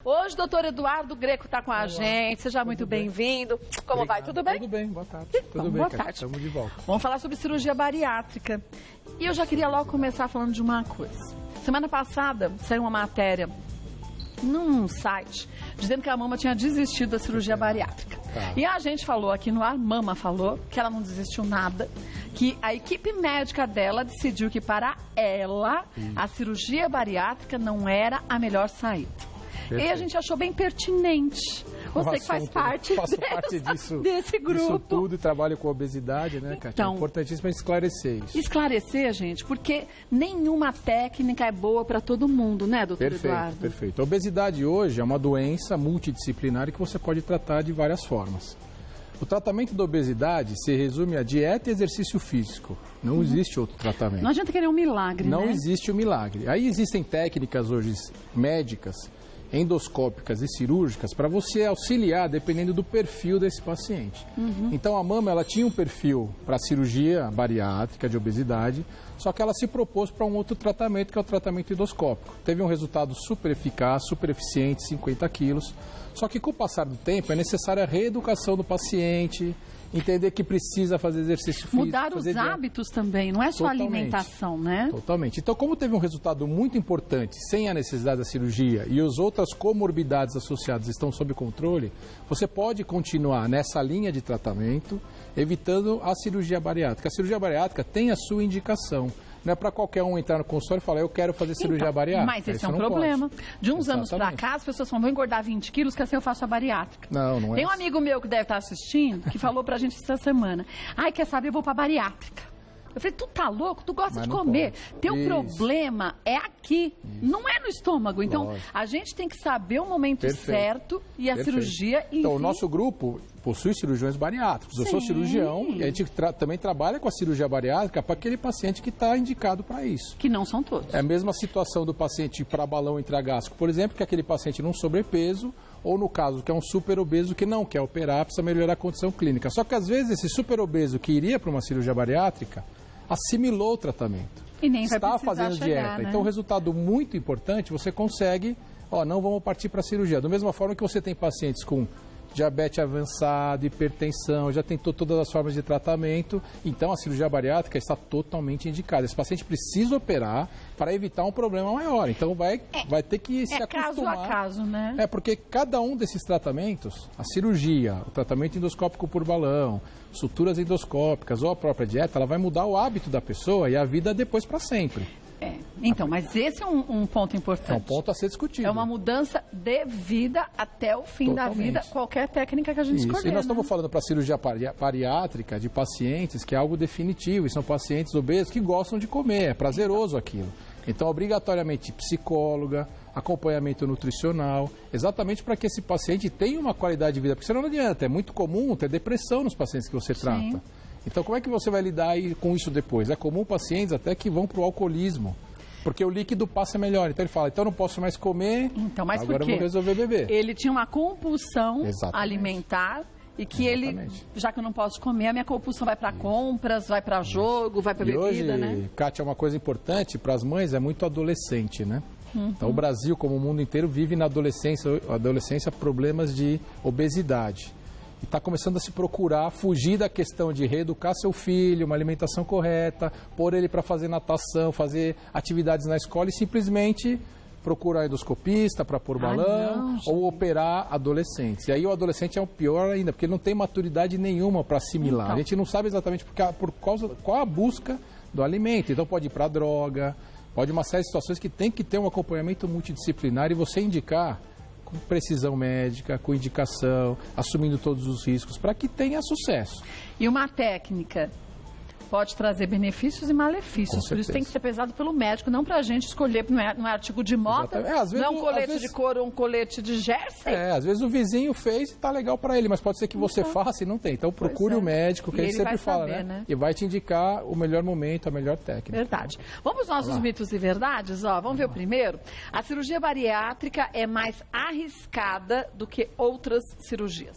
Hoje o doutor Eduardo Greco está com a gente, seja muito bem-vindo. Como vai? Tudo bem? Tudo bem, boa tarde. Tudo bem, boa tarde. Estamos de volta. Vamos falar sobre cirurgia bariátrica. E eu já queria logo começar falando de uma coisa. Semana passada saiu uma matéria num site dizendo que a Mama tinha desistido da cirurgia bariátrica. Tá. E a gente falou aqui no ar, Mama falou que ela não desistiu nada, que a equipe médica dela decidiu que para ela a cirurgia bariátrica não era a melhor saída. Perfeito. E a gente achou bem pertinente. Você que faz parte, desse grupo. Disso tudo e trabalho com obesidade, né, Kátia? Então, é importantíssimo esclarecer isso. Esclarecer, gente, porque nenhuma técnica é boa para todo mundo, né, doutor Eduardo? Perfeito. A obesidade hoje é uma doença multidisciplinar que você pode tratar de várias formas. O tratamento da obesidade se resume a dieta e exercício físico. Não existe outro tratamento. Não adianta querer um milagre, Não né? existe o milagre. Aí existem técnicas hoje médicas, endoscópicas e cirúrgicas para você auxiliar dependendo do perfil desse paciente. Então a Mama ela tinha um perfil para cirurgia bariátrica de obesidade, só que ela se propôs para um outro tratamento que é o tratamento endoscópico. Teve um resultado super eficaz, super eficiente, 50 quilos. Só que com o passar do tempo é necessária a reeducação do paciente, entender que precisa fazer exercício físico. Mudar os hábitos também, não é só alimentação, né? Totalmente. Então, como teve um resultado muito importante sem a necessidade da cirurgia e as outras comorbidades associadas estão sob controle, você pode continuar nessa linha de tratamento, evitando a cirurgia bariátrica. A cirurgia bariátrica tem a sua indicação. Não é para qualquer um entrar no consultório e falar, eu quero fazer cirurgia bariátrica. Mas esse é um problema. De uns anos para cá, as pessoas falam, vou engordar 20 quilos, que assim eu faço a bariátrica. Não é. Tem um amigo meu que deve estar assistindo, que falou pra gente essa semana, ai, quer saber, eu vou pra bariátrica. Eu falei, tu tá louco? Tu gosta de comer. Teu problema é aqui, não é no estômago. Então, a gente tem que saber o momento certo e a cirurgia... Então, o nosso grupo possui cirurgiões bariátricos. Eu sou cirurgião e a gente também trabalha com a cirurgia bariátrica para aquele paciente que está indicado para isso. Que não são todos. É a mesma situação do paciente para balão intragástrico, por exemplo, que é aquele paciente num sobrepeso, ou no caso que é um super obeso que não quer operar, precisa melhorar a condição clínica. Só que às vezes esse super obeso que iria para uma cirurgia bariátrica assimilou o tratamento. E nem vai está precisar fazendo chegar, dieta. né? Então, um resultado muito importante, você consegue, não vamos partir para a cirurgia. Da mesma forma que você tem pacientes com diabetes avançado, hipertensão, já tentou todas as formas de tratamento, então a cirurgia bariátrica está totalmente indicada. Esse paciente precisa operar para evitar um problema maior, então vai ter que se acostumar. Caso a caso, né? Porque cada um desses tratamentos, a cirurgia, o tratamento endoscópico por balão, suturas endoscópicas ou a própria dieta, ela vai mudar o hábito da pessoa e a vida depois para sempre. Então, mas esse é um ponto importante. É um ponto a ser discutido. É uma mudança de vida até o fim da vida, qualquer técnica que a gente escolher. E nós estamos falando para a cirurgia bariátrica de pacientes que é algo definitivo, e são pacientes obesos que gostam de comer, é prazeroso aquilo. Então, obrigatoriamente, psicóloga, acompanhamento nutricional, exatamente para que esse paciente tenha uma qualidade de vida, porque senão não adianta, é muito comum ter depressão nos pacientes que você trata. Então, como é que você vai lidar com isso depois? É comum pacientes até que vão para o alcoolismo, porque o líquido passa melhor. Então, ele fala, então eu não posso mais comer, mas agora eu vou resolver beber. Ele tinha uma compulsão alimentar e que ele, já que eu não posso comer, a minha compulsão vai para compras, vai para jogo, vai para bebida, hoje, né? Kátia, uma coisa importante para as mães é muito adolescente, né? Então, o Brasil, como o mundo inteiro, vive na adolescência problemas de obesidade. E está começando a se procurar fugir da questão de reeducar seu filho, uma alimentação correta, pôr ele para fazer natação, fazer atividades na escola e simplesmente procurar endoscopista para pôr balão ou operar adolescentes. E aí o adolescente é o pior ainda, porque ele não tem maturidade nenhuma para assimilar. A gente não sabe exatamente qual a busca do alimento. Então pode ir para droga, pode uma série de situações que tem que ter um acompanhamento multidisciplinar e você indicar com precisão médica, com indicação, assumindo todos os riscos, para que tenha sucesso. E uma técnica pode trazer benefícios e malefícios, por isso tem que ser pesado pelo médico, não para a gente escolher, não é artigo de moda, não é um colete de couro ou um colete de jersey. Às vezes o vizinho fez e está legal para ele, mas pode ser que você faça e não tem. Então procure o médico, que ele sempre fala, né? E vai te indicar o melhor momento, a melhor técnica. Verdade. Vamos aos nossos mitos e verdades? Vamos ver o primeiro. A cirurgia bariátrica é mais arriscada do que outras cirurgias.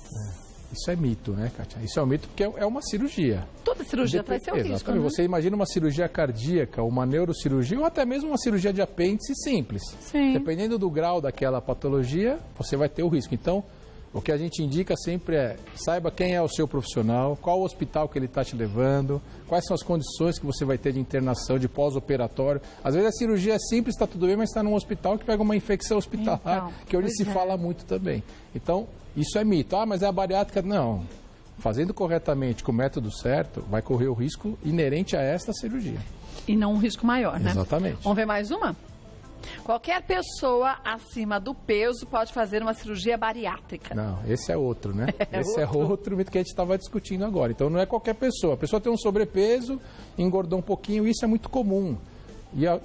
Isso é mito, né, Kátia? Isso é um mito porque é uma cirurgia. Toda cirurgia traz seu risco, exatamente. né? Você imagina uma cirurgia cardíaca, uma neurocirurgia ou até mesmo uma cirurgia de apêndice simples. Sim. Dependendo do grau daquela patologia, você vai ter o risco. Então, o que a gente indica sempre é, saiba quem é o seu profissional, qual o hospital que ele está te levando, quais são as condições que você vai ter de internação, de pós-operatório. Às vezes a cirurgia é simples, está tudo bem, mas está num hospital que pega uma infecção hospitalar, que hoje se fala muito também. Então, isso é mito. Ah, mas é a bariátrica? Não. Fazendo corretamente, com o método certo, vai correr o risco inerente a esta cirurgia. E não um risco maior, né? Exatamente. Vamos ver mais uma? Qualquer pessoa acima do peso pode fazer uma cirurgia bariátrica. Não, esse é outro, né? Esse é outro mito que a gente estava discutindo agora. Então, não é qualquer pessoa. A pessoa tem um sobrepeso, engordou um pouquinho, isso é muito comum.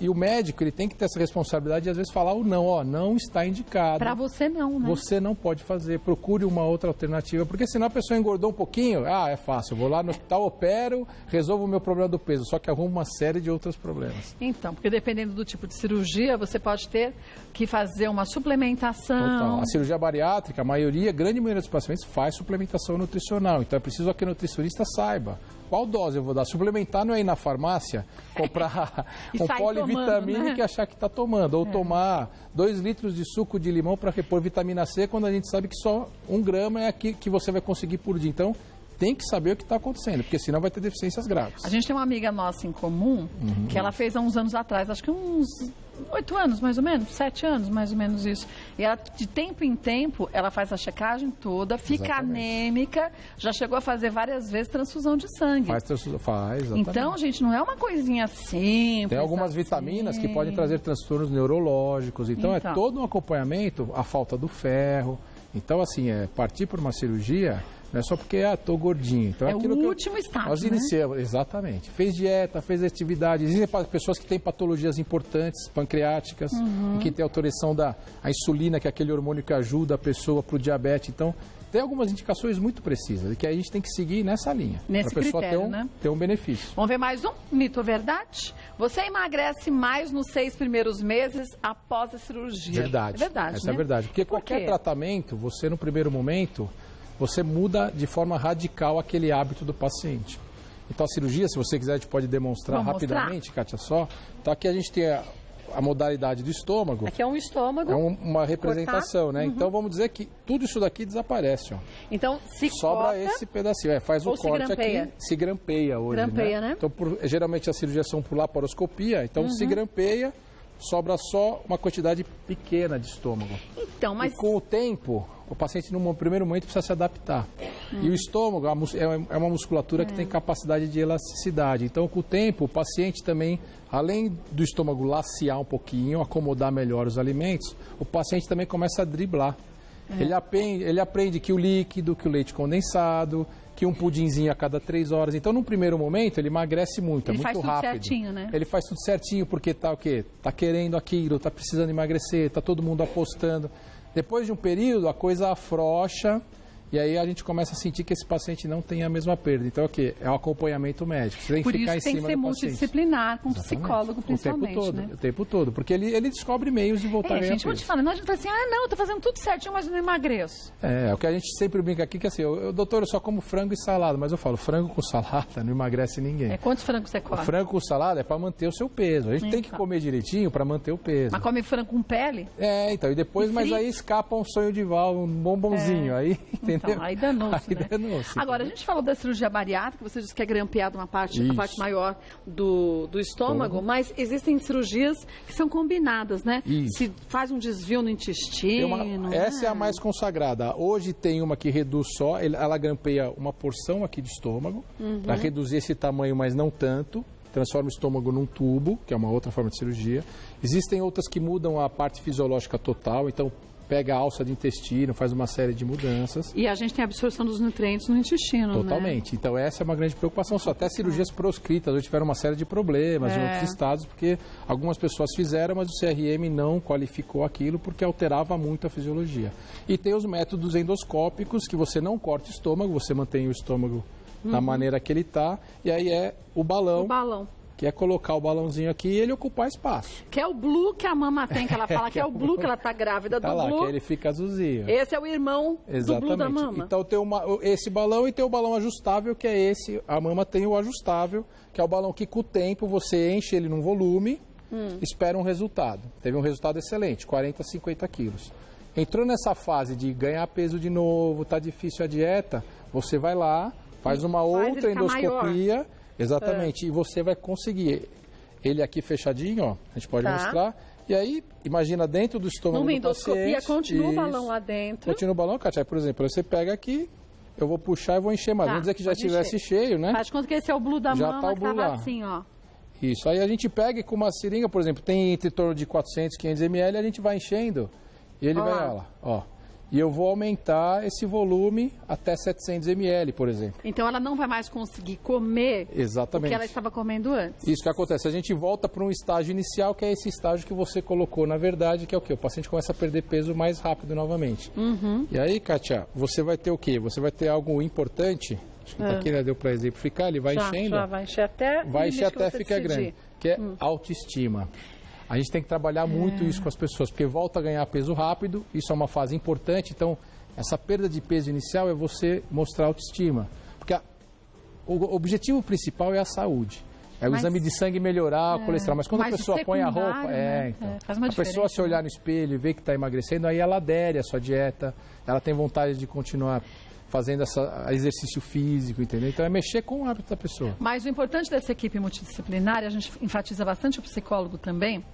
E o médico, ele tem que ter essa responsabilidade de, às vezes, falar ou não. Ó, não está indicado. Para você não, né? Você não pode fazer. Procure uma outra alternativa. Porque senão a pessoa engordou um pouquinho. Ah, é fácil. Eu vou lá no hospital, opero, resolvo o meu problema do peso. Só que arrumo uma série de outros problemas. Então, porque dependendo do tipo de cirurgia, você pode ter que fazer uma suplementação. Total. A cirurgia bariátrica, a grande maioria dos pacientes faz suplementação nutricional. Então, é preciso que o nutricionista saiba. Qual dose eu vou dar? Suplementar não é ir na farmácia, comprar um polivitamínico e achar que está tomando. Ou tomar 2 litros de suco de limão para repor vitamina C, quando a gente sabe que só 1 grama é aqui que você vai conseguir por dia. Então, tem que saber o que está acontecendo, porque senão vai ter deficiências graves. A gente tem uma amiga nossa em comum, que ela fez há uns anos atrás, acho que uns 8 anos, mais ou menos, 7 anos, mais ou menos isso. E ela, de tempo em tempo, ela faz a checagem toda, fica anêmica, já chegou a fazer várias vezes transfusão de sangue. Faz, exatamente. Então, gente, não é uma coisinha simples. Tem algumas vitaminas que podem trazer transtornos neurológicos. Então, é todo um acompanhamento, a falta do ferro. Então, assim, partir por uma cirurgia... Não é só porque, estou gordinho. Então, é o último estágio, nós iniciamos, exatamente. Fez dieta, fez atividade. Existem pessoas que têm patologias importantes, pancreáticas, que tem alteração da insulina, que é aquele hormônio que ajuda a pessoa para o diabetes. Então, tem algumas indicações muito precisas, que a gente tem que seguir nessa linha. Nesse critério, né? Ter um benefício. Vamos ver mais um? Mito ou verdade? Você emagrece mais nos 6 primeiros meses após a cirurgia. Verdade. É verdade, Essa é verdade. Porque qualquer tratamento, você no primeiro momento... você muda de forma radical aquele hábito do paciente. Então, a cirurgia, se você quiser, a gente pode demonstrar rapidamente, Kátia, só. Então, aqui a gente tem a modalidade do estômago. Aqui é um estômago. É uma representação, né? Então, vamos dizer que tudo isso daqui desaparece, ó. Então, se sobra corta, esse pedacinho. Faz o corte aqui. Se grampeia hoje, grampeia, né? Então, geralmente, as cirurgias são por laparoscopia. Então, se grampeia, sobra só uma quantidade pequena de estômago. Então, mas... E com o tempo... o paciente, no primeiro momento, precisa se adaptar. E o estômago é uma musculatura que tem capacidade de elasticidade. Então, com o tempo, o paciente também, além do estômago lacear um pouquinho, acomodar melhor os alimentos, o paciente também começa a driblar. Ele aprende que o líquido, que o leite condensado, que um pudinzinho a cada 3 horas. Então, num primeiro momento, ele emagrece muito, ele é muito rápido. Ele faz tudo certinho, né? Ele faz tudo certinho porque tá o quê? Tá querendo aquilo, tá precisando emagrecer, tá todo mundo apostando. Depois de um período, a coisa afrouxa e aí a gente começa a sentir que esse paciente não tem a mesma perda. Então, o quê? É o acompanhamento médico. Você tem que ficar em cima do paciente. Por isso tem que ser multidisciplinar, com psicólogo principalmente, o tempo todo, porque ele descobre meios de voltar a ganhar peso. Gente, vou te falar, não adianta assim, não, eu tô fazendo tudo certinho, mas não emagreço. É o que a gente sempre brinca aqui, que assim, doutor, eu só como frango e salada, mas eu falo, frango com salada não emagrece ninguém. Quantos frangos você come? O frango com salada é para manter o seu peso. A gente tem que comer direitinho para manter o peso. Mas come frango com pele? Então, e depois, mas aí escapa um sonho de Val, um bombonzinho, aí, entendeu? Então, aí danou. Né? Agora, a gente falou da cirurgia bariátrica, você disse que é grampeado a parte maior do estômago, mas existem cirurgias que são combinadas, né? Se faz um desvio no intestino. Essa é a mais consagrada. Hoje tem uma que reduz só, ela grampeia uma porção aqui de estômago, para reduzir esse tamanho, mas não tanto. Transforma o estômago num tubo, que é uma outra forma de cirurgia. Existem outras que mudam a parte fisiológica total, então pega a alça de intestino, faz uma série de mudanças. E a gente tem a absorção dos nutrientes no intestino, totalmente. Né? Então essa é uma grande preocupação. Só até cirurgias proscritas hoje tiveram uma série de problemas em outros estados, porque algumas pessoas fizeram, mas o CRM não qualificou aquilo porque alterava muito a fisiologia. E tem os métodos endoscópicos, que você não corta o estômago, você mantém o estômago da maneira que ele está, e aí é o balão. que é colocar o balãozinho aqui e ele ocupar espaço. Que é o blue que a mama tem, que ela fala que é o blue, que ela tá grávida tá do lá, blue. Que ele fica azulzinho. Esse é o irmão do blue da mama. Então tem esse balão e tem o balão ajustável, que é esse. A mama tem o ajustável, que é o balão que com o tempo você enche ele num volume, espera um resultado. Teve um resultado excelente, 40, 50 quilos. Entrou nessa fase de ganhar peso de novo, tá difícil a dieta, você vai lá, faz uma outra endoscopia. Maior. Exatamente, e você vai conseguir. Ele aqui fechadinho, ó, a gente pode mostrar. E aí, imagina dentro do estômago do paciente. Numa endoscopia, continua o balão lá dentro. Continua o balão, Kátia. Por exemplo, você pega aqui, eu vou puxar e vou encher mais. Vamos dizer que já estivesse cheio, né? Faz conta que esse é o blue da já mama, tá o blue lá. Assim, ó. Isso, aí a gente pega com uma seringa, por exemplo, tem entre torno de 400, 500 ml, a gente vai enchendo e ele vai, ó, ó. E eu vou aumentar esse volume até 700 ml, por exemplo. Então ela não vai mais conseguir comer Exatamente. o que ela estava comendo antes. Isso que acontece, a gente volta para um estágio inicial, que é esse estágio que você colocou, na verdade, que é o quê? O paciente começa a perder peso mais rápido novamente. E aí, Kátia, você vai ter o quê? Você vai ter algo importante, acho que aqui, né, deu para exemplificar, ele vai enchendo. Já vai encher até, ficar grande, que é autoestima. A gente tem que trabalhar muito isso com as pessoas, porque volta a ganhar peso rápido, isso é uma fase importante, então essa perda de peso inicial é você mostrar autoestima. Porque o objetivo principal é a saúde. É o exame de sangue melhorar, o colesterol. Mas quando a pessoa põe a roupa, então, faz uma a pessoa se olhar no espelho e ver que está emagrecendo, aí ela adere à sua dieta, ela tem vontade de continuar fazendo exercício físico, entendeu? Então é mexer com o hábito da pessoa. Mas o importante dessa equipe multidisciplinar, a gente enfatiza bastante o psicólogo também,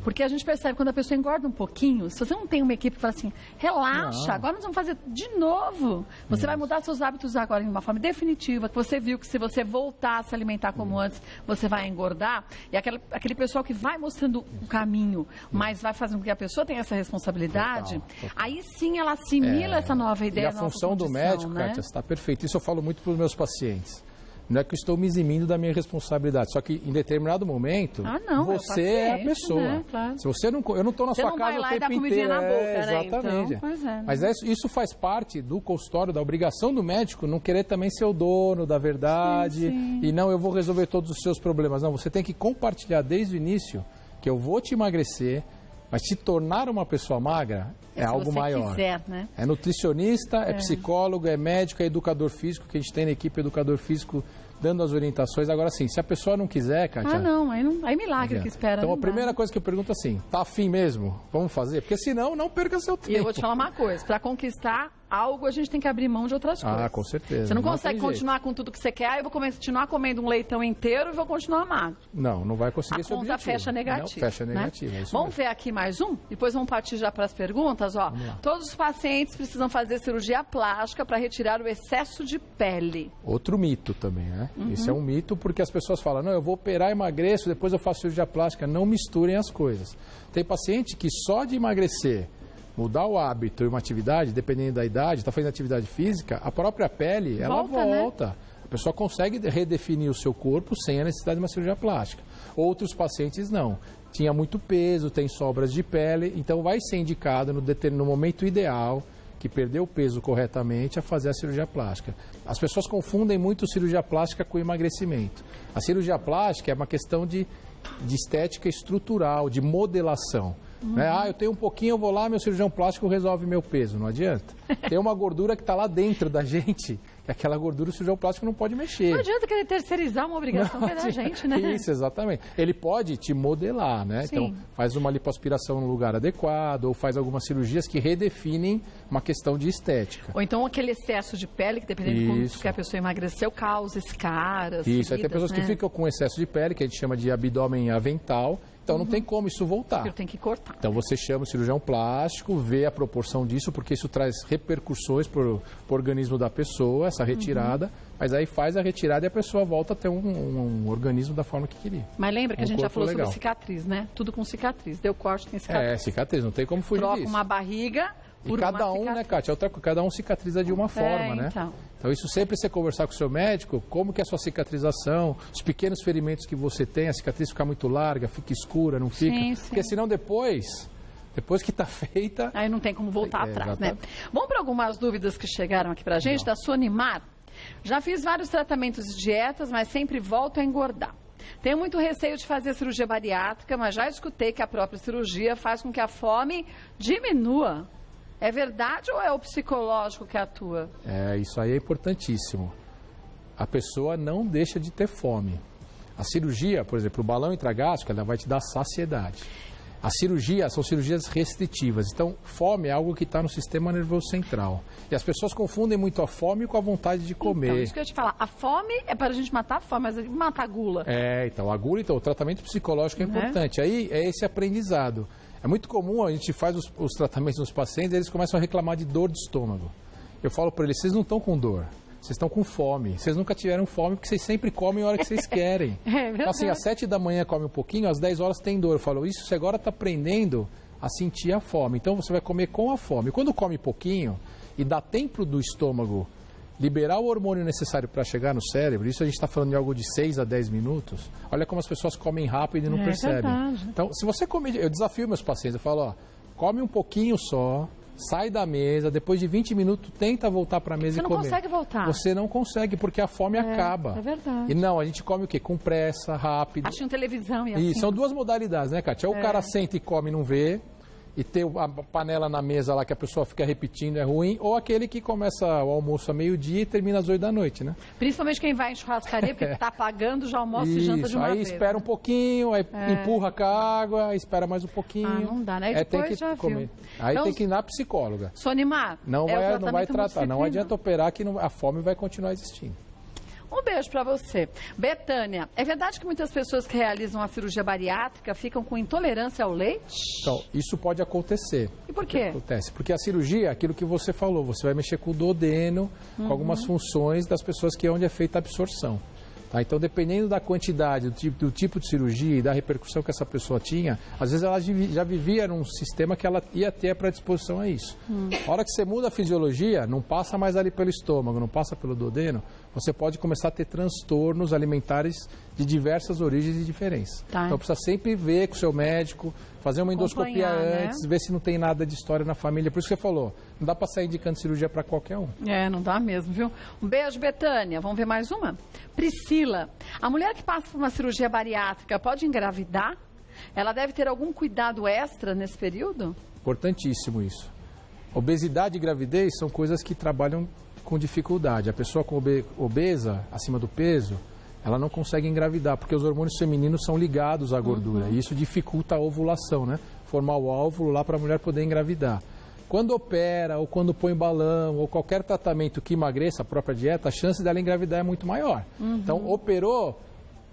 porque a gente percebe quando a pessoa engorda um pouquinho, se você não tem uma equipe que fala assim, relaxa, agora nós vamos fazer de novo. Você vai mudar seus hábitos agora de uma forma definitiva, que você viu que se você voltar a se alimentar como antes, você vai engordar. E aquele pessoal que vai mostrando o caminho, mas vai fazendo com que a pessoa tenha essa responsabilidade, aí sim ela assimila essa nova ideia. E a função do médico, Kátia, está perfeito. Isso eu falo muito para os meus pacientes. Não é que eu estou me eximindo da minha responsabilidade, só que em determinado momento, você é a pessoa. Né? Claro. Se você não, eu não estou na sua casa o tempo inteiro. Na boca, exatamente. Né? Então, mas isso faz parte do consultório, da obrigação do médico, não querer também ser o dono da verdade e não, eu vou resolver todos os seus problemas. Não, você tem que compartilhar desde o início que eu vou te emagrecer, mas se tornar uma pessoa magra é algo maior. Quiser, né? É nutricionista, é psicólogo, é médico, é educador físico, que a gente tem na equipe educador físico dando as orientações. Agora sim, se a pessoa não quiser, Kátia... Aí milagre que espera. Então a primeira coisa que eu pergunto assim, tá afim mesmo? Vamos fazer? Porque senão não perca seu tempo. E eu vou te falar uma coisa, para conquistar algo a gente tem que abrir mão de outras coisas. Com certeza. Você não consegue continuar com tudo que você quer, eu vou continuar comendo um leitão inteiro e vou continuar magro. Não vai conseguir esse objetivo. A conta fecha negativa. Não, fecha negativa, é isso Vamos ver aqui mais um? Depois vamos partir já para as perguntas. Ó. Todos os pacientes precisam fazer cirurgia plástica para retirar o excesso de pele. Outro mito também, né? Isso é um mito porque as pessoas falam, não, eu vou operar, emagreço, depois eu faço cirurgia plástica. Não misturem as coisas. Tem paciente que só de emagrecer, mudar o hábito e uma atividade, dependendo da idade, está fazendo atividade física, a própria pele, ela volta. Né? A pessoa consegue redefinir o seu corpo sem a necessidade de uma cirurgia plástica. Outros pacientes não. Tinha muito peso, tem sobras de pele, então vai ser indicado no momento ideal, que perdeu o peso corretamente, a fazer a cirurgia plástica. As pessoas confundem muito cirurgia plástica com emagrecimento. A cirurgia plástica é uma questão de estética estrutural, de modelação. Eu tenho um pouquinho, eu vou lá, meu cirurgião plástico resolve meu peso. Não adianta. Tem uma gordura que está lá dentro da gente, que aquela gordura o cirurgião plástico não pode mexer. Não adianta querer terceirizar uma obrigação que é da gente, né? Isso, exatamente. Ele pode te modelar, né? Sim. Então, faz uma lipoaspiração no lugar adequado, ou faz algumas cirurgias que redefinem uma questão de estética. Ou então aquele excesso de pele, que dependendo do quanto que a pessoa emagreceu, causa escaras. Isso, aí tem pessoas que ficam com excesso de pele, que a gente chama de abdômen avental. Então não tem como isso voltar. Tem que cortar. Então você chama o cirurgião plástico, vê a proporção disso, porque isso traz repercussões para o organismo da pessoa, essa retirada, mas aí faz a retirada e a pessoa volta a ter um organismo da forma que queria. Mas lembra que a gente já falou sobre cicatriz, né? Tudo com cicatriz. Deu corte, tem cicatriz. Cicatriz, não tem como fugir disso. Troca uma barriga por e cada um, né, Kátia? Cada um cicatriza de uma forma, né? Então isso sempre você conversar com o seu médico, como que é a sua cicatrização, os pequenos ferimentos que você tem, a cicatriz fica muito larga, fica escura, não fica? Sim. Porque senão depois que está feita... Aí não tem como voltar atrás, né? Vamos para algumas dúvidas que chegaram aqui para a gente, da Sonimar. Já fiz vários tratamentos de dietas, mas sempre volto a engordar. Tenho muito receio de fazer cirurgia bariátrica, mas já escutei que a própria cirurgia faz com que a fome diminua. É verdade ou é o psicológico que atua? Isso aí é importantíssimo. A pessoa não deixa de ter fome. A cirurgia, por exemplo, o balão intragástrico, ela vai te dar saciedade. A cirurgia são cirurgias restritivas. Então, fome é algo que está no sistema nervoso central. E as pessoas confundem muito a fome com a vontade de comer. Então, isso que eu ia te falar. A fome é para a gente matar a fome, mas matar a gula. Então, a gula, o tratamento psicológico é importante. Aí é esse aprendizado. É muito comum, a gente faz os tratamentos nos pacientes, eles começam a reclamar de dor de estômago. Eu falo para eles, vocês não estão com dor. Vocês estão com fome. Vocês nunca tiveram fome porque vocês sempre comem a hora que vocês querem. Então, assim, às 7 da manhã come um pouquinho, às 10 horas tem dor. Eu falo, isso você agora está aprendendo a sentir a fome. Então, você vai comer com a fome. Quando come pouquinho e dá tempo do estômago liberar o hormônio necessário para chegar no cérebro, isso a gente está falando de algo de 6 a 10 minutos, olha como as pessoas comem rápido e não percebem. Verdade. Então, se você comer... Eu desafio meus pacientes, eu falo, come um pouquinho só, sai da mesa, depois de 20 minutos, tenta voltar para a mesa e comer. Você não consegue voltar. Você não consegue, porque a fome acaba. É verdade. E não, a gente come o quê? Com pressa, rápido. Assistindo televisão e assim. E são duas modalidades, né, Kátia? Ou o cara senta e come e não vê, e ter a panela na mesa lá que a pessoa fica repetindo é ruim, ou aquele que começa o almoço a meio-dia e termina às 8 da noite, né? Principalmente quem vai em churrascaria, porque está pagando, já almoça e janta de uma vez. Aí espera um pouquinho, aí empurra com a água, aí espera mais um pouquinho. Não dá, né? Depois tem que já comer. viu. Aí então, tem que ir na psicóloga. Sonimar, não vai tratar, não adianta operar que a fome vai continuar existindo. Um beijo para você. Betânia, é verdade que muitas pessoas que realizam a cirurgia bariátrica ficam com intolerância ao leite? Então, isso pode acontecer. E por quê? Acontece porque a cirurgia é aquilo que você falou, você vai mexer com o duodeno, com algumas funções das pessoas que é onde é feita a absorção. Tá? Então, dependendo da quantidade, do tipo de cirurgia e da repercussão que essa pessoa tinha, às vezes ela já vivia num sistema que ela ia ter a predisposição a isso. A hora que você muda a fisiologia, não passa mais ali pelo estômago, não passa pelo duodeno, você pode começar a ter transtornos alimentares de diversas origens e diferenças. Tá. Então, precisa sempre ver com o seu médico, fazer uma endoscopia antes, ver se não tem nada de história na família. Por isso que você falou, não dá para sair indicando cirurgia para qualquer um. Não dá mesmo, viu? Um beijo, Betânia. Vamos ver mais uma? Priscila, a mulher que passa por uma cirurgia bariátrica pode engravidar? Ela deve ter algum cuidado extra nesse período? Importantíssimo isso. Obesidade e gravidez são coisas que trabalham com dificuldade. A pessoa com obesa, acima do peso, ela não consegue engravidar, porque os hormônios femininos são ligados à gordura. E isso dificulta a ovulação, né? Formar o óvulo lá para a mulher poder engravidar. Quando opera, ou quando põe balão, ou qualquer tratamento que emagreça a própria dieta, a chance dela engravidar é muito maior. Então, operou,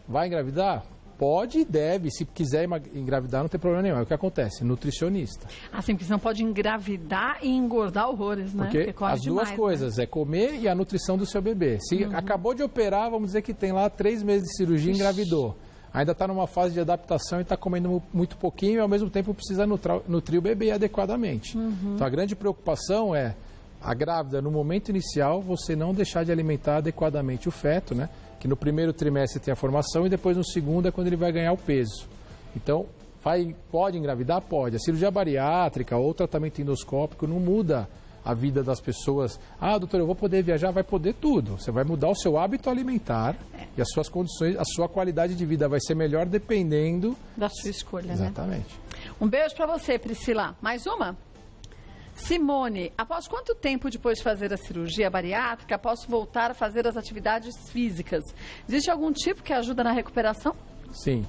vai engravidar? Pode e deve, se quiser engravidar não tem problema nenhum. É o que acontece, nutricionista. Assim, porque você não pode engravidar e engordar horrores, né? Porque as duas coisas, né? É comer e a nutrição do seu bebê. Se acabou de operar, vamos dizer que tem lá 3 meses de cirurgia e engravidou. Ainda está numa fase de adaptação e está comendo muito pouquinho e ao mesmo tempo precisa nutrir o bebê adequadamente. Então a grande preocupação é a grávida, no momento inicial, você não deixar de alimentar adequadamente o feto, né? Que no primeiro trimestre tem a formação e depois no segundo é quando ele vai ganhar o peso. Então, pode engravidar? Pode. A cirurgia bariátrica ou tratamento endoscópico não muda a vida das pessoas. Ah, doutor, eu vou poder viajar? Vai poder tudo. Você vai mudar o seu hábito alimentar e as suas condições, a sua qualidade de vida vai ser melhor dependendo da sua escolha, Exatamente. Né? Um beijo para você, Priscila. Mais uma? Simone, após quanto tempo depois de fazer a cirurgia bariátrica, posso voltar a fazer as atividades físicas? Existe algum tipo que ajuda na recuperação? Sim.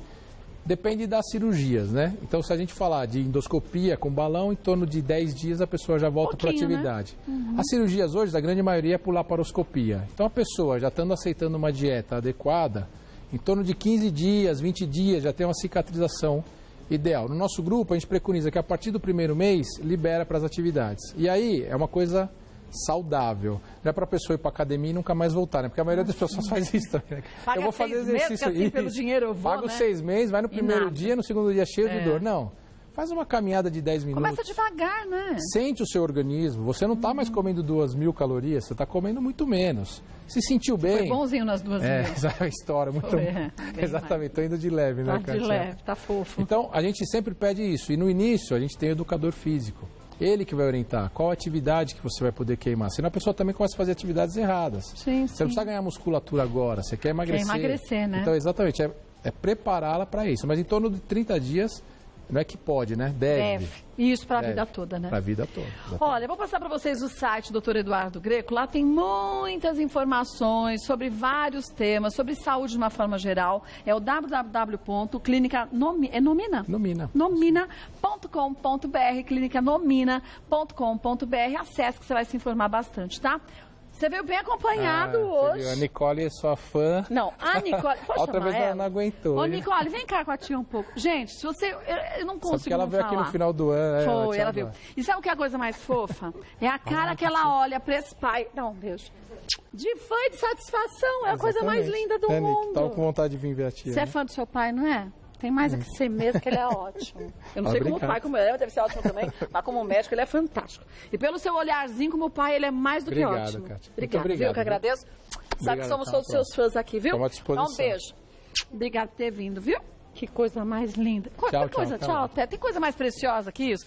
Depende das cirurgias, né? Então, se a gente falar de endoscopia com balão, em torno de 10 dias a pessoa já volta para a atividade. Né? As cirurgias hoje, a grande maioria, é por laparoscopia. Então, a pessoa já estando aceitando uma dieta adequada, em torno de 15 dias, 20 dias, já tem uma cicatrização ideal. No nosso grupo, a gente preconiza que a partir do primeiro mês, libera para as atividades. E aí, é uma coisa saudável. Não é para a pessoa ir para a academia e nunca mais voltar, né? Porque a maioria das pessoas faz isso também. Paga eu vou fazer exercício assim, pelo dinheiro eu vou, Pago 6 meses, vai no primeiro dia, no segundo dia cheio de dor. Não. Faz uma caminhada de 10 minutos. Começa devagar, né? Sente o seu organismo. Você não está mais comendo 2.000 calorias, você está comendo muito menos. Se sentiu bem... Foi bonzinho nas 2.000. Essa é a história, muito bom. Exatamente, estou indo de leve, né, Kátia? De leve, tá fofo. Então, a gente sempre pede isso. E no início, a gente tem o educador físico. Ele que vai orientar qual atividade que você vai poder queimar. Senão a pessoa também começa a fazer atividades erradas. Sim, você não precisa ganhar musculatura agora, você quer emagrecer. Quer emagrecer, né? Então, exatamente. é prepará-la para isso. Mas em torno de 30 dias, não é que pode, né? Deve. Isso para a vida toda, né? Para a vida toda. Exatamente. Olha, eu vou passar para vocês o site do Dr. Eduardo Greco. Lá tem muitas informações sobre vários temas, sobre saúde de uma forma geral. É o www.clinicanomina.com.br, clinicanomina.com.br. Acesse que você vai se informar bastante, tá? Você veio bem acompanhado hoje. A Nicole é sua fã. Não, a Nicole... Posso outra vez ela não aguentou. Ô, Nicole, vem cá com a tia um pouco. Gente, se você... Eu não consigo porque ela veio aqui no final do ano. Foi, ela veio. E sabe o que é a coisa mais fofa? É a cara que ela olha pra esse pai... Não, beijo. De fã e de satisfação. É a coisa mais linda do mundo. Tava com vontade de vir ver a tia. Você é fã do seu pai, não é? Tem mais a que ser mesmo, que ele é ótimo. Eu não sei como pai, como ele deve ser ótimo também, mas como médico ele é fantástico. E pelo seu olharzinho como pai, ele é mais do que ótimo. Kátia. Obrigada, viu? Eu que agradeço. Sabe que somos todos seus fãs aqui, viu? Então, um beijo. Obrigado por ter vindo, viu? Que coisa mais linda. Tchau. Tem coisa mais preciosa que isso?